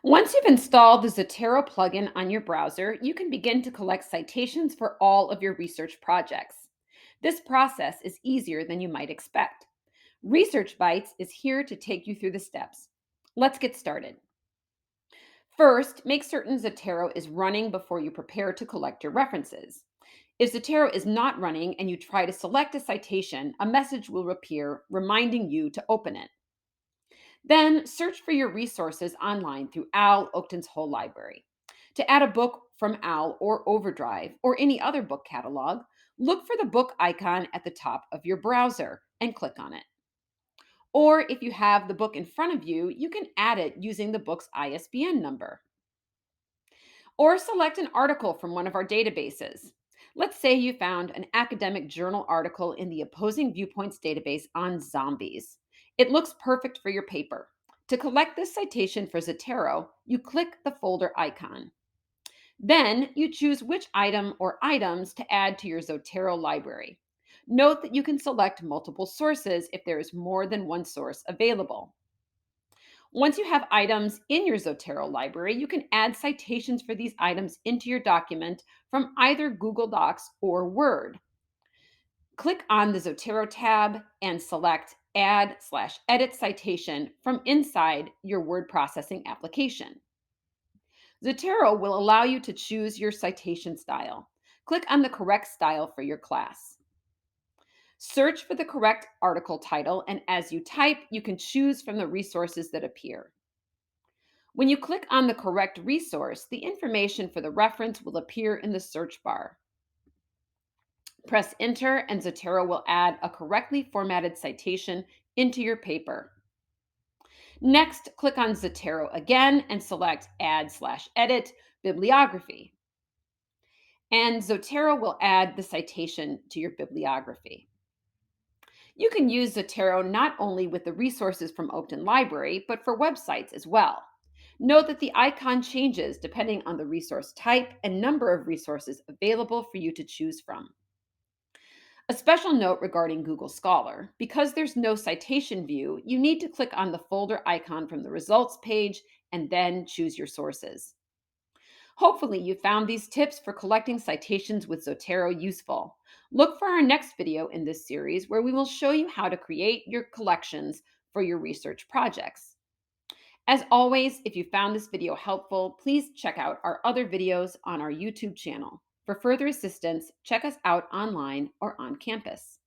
Once you've installed the Zotero plugin on your browser, you can begin to collect citations for all of your research projects. This process is easier than you might expect. Research Bites is here to take you through the steps. Let's get started. First, make certain Zotero is running before you prepare to collect your references. If Zotero is not running and you try to select a citation, a message will appear reminding you to open it. Then search for your resources online through Al Oakton's whole library. To add a book from Al or Overdrive or any other book catalog, look for the book icon at the top of your browser and click on it. Or if you have the book in front of you, you can add it using the book's ISBN number. Or select an article from one of our databases. Let's say you found an academic journal article in the Opposing Viewpoints database on zombies. It looks perfect for your paper. To collect this citation for Zotero, you click the folder icon. Then you choose which item or items to add to your Zotero library. Note that you can select multiple sources if there is more than one source available. Once you have items in your Zotero library, you can add citations for these items into your document from either Google Docs or Word. Click on the Zotero tab and select Add/Edit Citation from inside your word processing application. Zotero will allow you to choose your citation style. Click on the correct style for your class. Search for the correct article title, and as you type, you can choose from the resources that appear. When you click on the correct resource, the information for the reference will appear in the search bar. Press Enter, and Zotero will add a correctly formatted citation into your paper. Next, click on Zotero again and select Add/Edit Bibliography. And Zotero will add the citation to your bibliography. You can use Zotero not only with the resources from Oakton Library, but for websites as well. Note that the icon changes depending on the resource type and number of resources available for you to choose from. A special note regarding Google Scholar: because there's no citation view, you need to click on the folder icon from the results page and then choose your sources. Hopefully, you found these tips for collecting citations with Zotero useful. Look for our next video in this series where we will show you how to create your collections for your research projects. As always, if you found this video helpful, please check out our other videos on our YouTube channel. For further assistance, check us out online or on campus.